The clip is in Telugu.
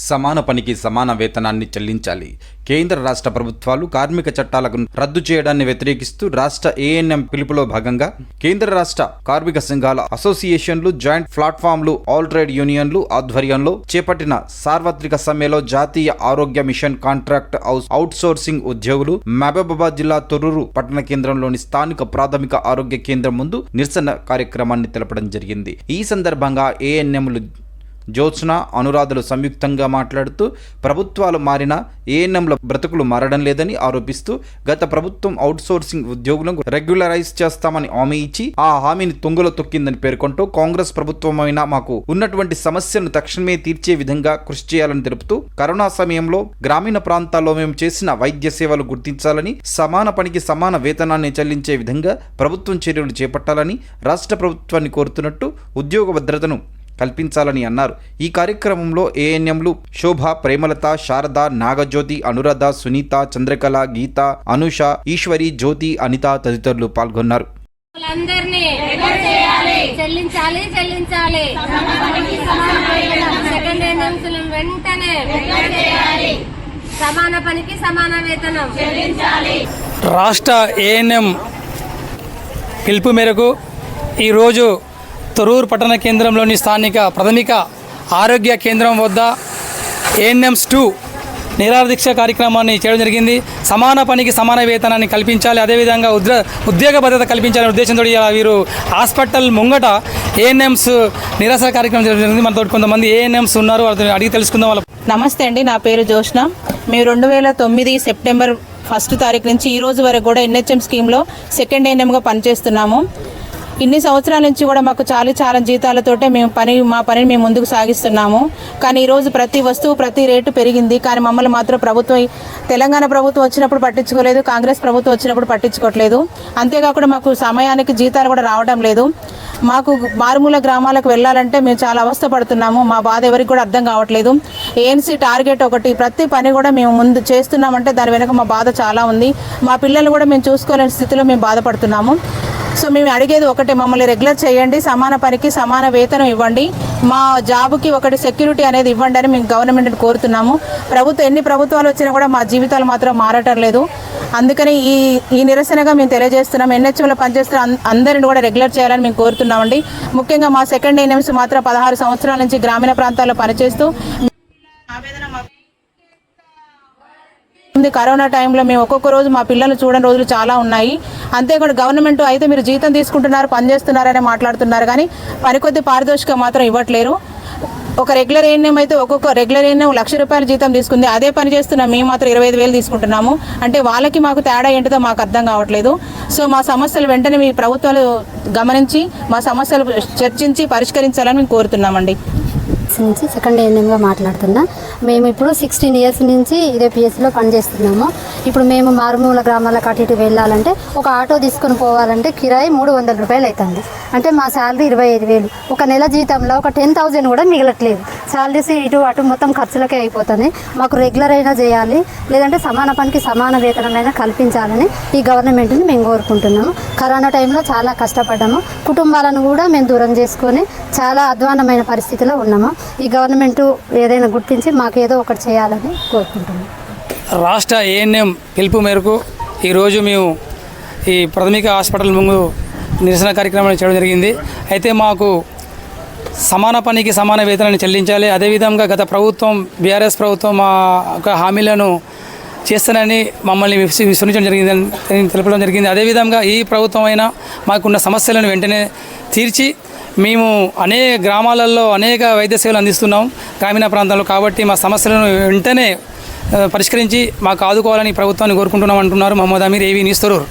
సమాన పనికి సమాన వేతనాన్ని చెల్లించాలి. కేంద్ర రాష్ట్ర ప్రభుత్వాలు కార్మిక చట్టాలకు రద్దు చేయడాన్ని వ్యతిరేకిస్తూ రాష్ట్ర ఏఎన్ఎం పిలుపులో భాగంగా కేంద్ర రాష్ట్ర కార్మిక సంఘాల అసోసియేషన్లు, జాయింట్ ప్లాట్ఫామ్లు, ఆల్ ట్రేడ్ యూనియన్లు ఆధ్వర్యంలో చేపట్టిన సార్వత్రిక సమ్మెలో జాతీయ ఆరోగ్య మిషన్ కాంట్రాక్ట్ అవుట్ సోర్సింగ్ ఉద్యోగులు మహబూబాబాద్ జిల్లా తొర్రూరు పట్టణ కేంద్రంలోని స్థానిక ప్రాథమిక ఆరోగ్య కేంద్రం ముందు నిరసన కార్యక్రమాన్ని తెలపడం జరిగింది. ఈ సందర్భంగా ఏఎన్ఎంలు జ్యోత్స్న, అనురాధలు సంయుక్తంగా మాట్లాడుతూ ప్రభుత్వాలు మారినా ఏఎన్ఎంల బ్రతుకులు మారడం లేదని ఆరోపిస్తూ గత ప్రభుత్వం అవుట్సోర్సింగ్ ఉద్యోగులను రెగ్యులరైజ్ చేస్తామని హామీ ఇచ్చి ఆ హామీని తుంగలో తొక్కిందని పేర్కొంటూ కాంగ్రెస్ ప్రభుత్వమైనా మాకు ఉన్నటువంటి సమస్యను తక్షణమే తీర్చే విధంగా కృషి చేయాలని తెలుపుతూ కరోనా సమయంలో గ్రామీణ ప్రాంతాల్లో మేము చేసిన వైద్య సేవలు గుర్తించాలని, సమాన పనికి సమాన వేతనాన్ని చెల్లించే విధంగా ప్రభుత్వం చర్యలు చేపట్టాలని రాష్ట్ర ప్రభుత్వాన్ని కోరుతున్నట్టు ఉద్యోగ భద్రతను కల్పించాలని అన్నారు. ఈ కార్యక్రమంలో ఏఎన్ఎంలు శోభ, ప్రేమలత, శారద, నాగజ్యోతి, అనురాధ, సునీత, చంద్రకళ, గీత, అనుష, ఈశ్వరి, జ్యోతి, అనిత తదితరులు పాల్గొన్నారు. రాష్ట్ర ఏఎన్ఎం పిలుపు మేరకు ఈరోజు తొర్రూరు పట్టణ కేంద్రంలోని స్థానిక ప్రాథమిక ఆరోగ్య కేంద్రం వద్ద ఏఎన్ఎంస్ 2 నిరాదీక్ష కార్యక్రమాన్ని చేయడం జరిగింది. సమాన పనికి సమాన వేతనాన్ని కల్పించాలి, అదేవిధంగా ఉద్యోగ భద్రత కల్పించాలనే ఉద్దేశంతో వీరు హాస్పిటల్ ముంగట ఏఎన్ఎంస్ నిరాశ కార్యక్రమం చేయడం జరిగింది. మనతో కొంతమంది ఏఎన్ఎంస్ ఉన్నారు, వాళ్ళని అడిగి తెలుసుకుందాం. వాళ్ళ నమస్తే అండి, నా పేరు జోష్న. మేము 2009 సెప్టెంబర్ 1 తారీఖు నుంచి ఈ రోజు వరకు కూడా ఎన్హెచ్ఎం స్కీమ్లో సెకండ్ ఏఎన్ఎంగా పనిచేస్తున్నాము. ఇన్ని సంవత్సరాల నుంచి కూడా మాకు చాలా జీతాలతోటే మా పనిని మేము ముందుకు సాగిస్తున్నాము. కానీ ఈరోజు ప్రతి వస్తువు, ప్రతి రేటు పెరిగింది. కానీ మమ్మల్ని మాత్రం తెలంగాణ ప్రభుత్వం వచ్చినప్పుడు పట్టించుకోలేదు, కాంగ్రెస్ ప్రభుత్వం వచ్చినప్పుడు పట్టించుకోవట్లేదు. అంతేకాకుండా మాకు సమయానికి జీతాలు కూడా రావడం లేదు. మాకు మారుమూల గ్రామాలకు వెళ్ళాలంటే మేము చాలా అవస్థ పడుతున్నాము. మా బాధ ఎవరికి కూడా అర్థం కావట్లేదు. ఏఎన్సీ టార్గెట్ ఒకటి, ప్రతి పని కూడా మేము ముందు చేస్తున్నామంటే దాని వెనక మా బాధ చాలా ఉంది. మా పిల్లలు కూడా మేము చూసుకోలేని స్థితిలో మేము బాధపడుతున్నాము. సో మేము అడిగేది ఒకటే, మమ్మల్ని రెగ్యులర్ చేయండి, సమాన పనికి సమాన వేతనం ఇవ్వండి, మా జాబుకి ఒకటి సెక్యూరిటీ అనేది ఇవ్వండి అని మేము గవర్నమెంట్ని కోరుతున్నాము. ఎన్ని ప్రభుత్వాలు వచ్చినా కూడా మా జీవితాలు మాత్రం మారటం లేదు. అందుకని ఈ నిరసనగా మేము తెలియజేస్తున్నాం. ఎన్హెచ్ఎంలో పనిచేస్తున్న అందరిని కూడా రెగ్యులర్ చేయాలని మేము కోరుతున్నామండి. ముఖ్యంగా మా సెకండ్ ఏఎన్ఎంస్ మాత్రం 16 సంవత్సరాల నుంచి గ్రామీణ ప్రాంతాల్లో పనిచేస్తూ కరోనా టైంలో మేము ఒక్కొక్క రోజు మా పిల్లలు చూడని రోజులు చాలా ఉన్నాయి. అంతేకాదు గవర్నమెంట్ అయితే మీరు జీతం తీసుకుంటున్నారు, పనిచేస్తున్నారని మాట్లాడుతున్నారు, కానీ పనికొద్ది పారితోషికం మాత్రం ఇవ్వట్లేరు. ఒక రెగ్యులర్ ఏఎన్ఎం అయితే ఒక్కొక్క రెగ్యులర్ ఏఎన్ఎం ₹1,00,000 జీతం తీసుకుంది, అదే పని చేస్తున్నాం మేము మాత్రం 25,000 తీసుకుంటున్నాము. అంటే వాళ్ళకి మాకు తేడా ఏంటిదో మాకు అర్థం కావట్లేదు. సో మా సమస్యలు వెంటనే మీ ప్రభుత్వాలు గమనించి మా సమస్యలు చర్చించి పరిష్కరించాలని మేము కోరుతున్నామండి. నుంచి సెకండ్ ఏఎన్ఎంగా మాట్లాడుతున్నా. మేము ఇప్పుడు 16 ఇయర్స్ నుంచి ఇదే పిఎస్సిలో పనిచేస్తున్నాము. ఇప్పుడు మేము మారుమూల గ్రామాలకు అటు ఇటు వెళ్ళాలంటే ఒక ఆటో తీసుకొని పోవాలంటే కిరాయి ₹300 అవుతుంది. అంటే మా శాలరీ 25,000, ఒక నెల జీతంలో ఒక 10,000 కూడా మిగలట్లేదు. శాలరీస్ ఇటు అటు మొత్తం ఖర్చులకే అయిపోతుంది. మాకు రెగ్యులర్ అయినా చేయాలి, లేదంటే సమాన పనికి సమాన వేతనమైనా కల్పించాలని ఈ గవర్నమెంట్ని మేము కోరుకుంటున్నాము. కరోనా టైంలో చాలా కష్టపడ్డాము, కుటుంబాలను కూడా మేము దూరం చేసుకొని చాలా అధ్వానమైన పరిస్థితిలో ఉన్నాము. ఈ గవర్నమెంట్ ఏదైనా గుర్తించి మాకు ఏదో ఒకటి చేయాలని కోరుకుంటున్నాం. రాష్ట్ర ఏఎన్ఎం పిలుపు మేరకు ఈరోజు మేము ఈ ప్రాథమిక హాస్పిటల్ ముందు నిరసన కార్యక్రమాన్ని చేయడం జరిగింది. అయితే మాకు సమాన పనికి సమాన వేతనాన్ని చెల్లించాలి, అదేవిధంగా గత ప్రభుత్వం బీఆర్ఎస్ ప్రభుత్వం మా ఒక హామీలను చేస్తానని మమ్మల్ని విస్మరించడం జరిగిందని తెలపడం జరిగింది. అదేవిధంగా ఈ ప్రభుత్వం అయినా మాకున్న సమస్యలను వెంటనే తీర్చి మేము అనేక గ్రామాలలో అనేక వైద్య సేవలు అందిస్తున్నాం గ్రామీణ ప్రాంతాల్లో. కాబట్టి మా సమస్యలను వెంటనే పరిష్కరించి మాకు ఆదుకోవాలని ప్రభుత్వాన్ని కోరుకుంటున్నాం అంటున్నారు. Mohammed Aamir, AV news, Thorrur.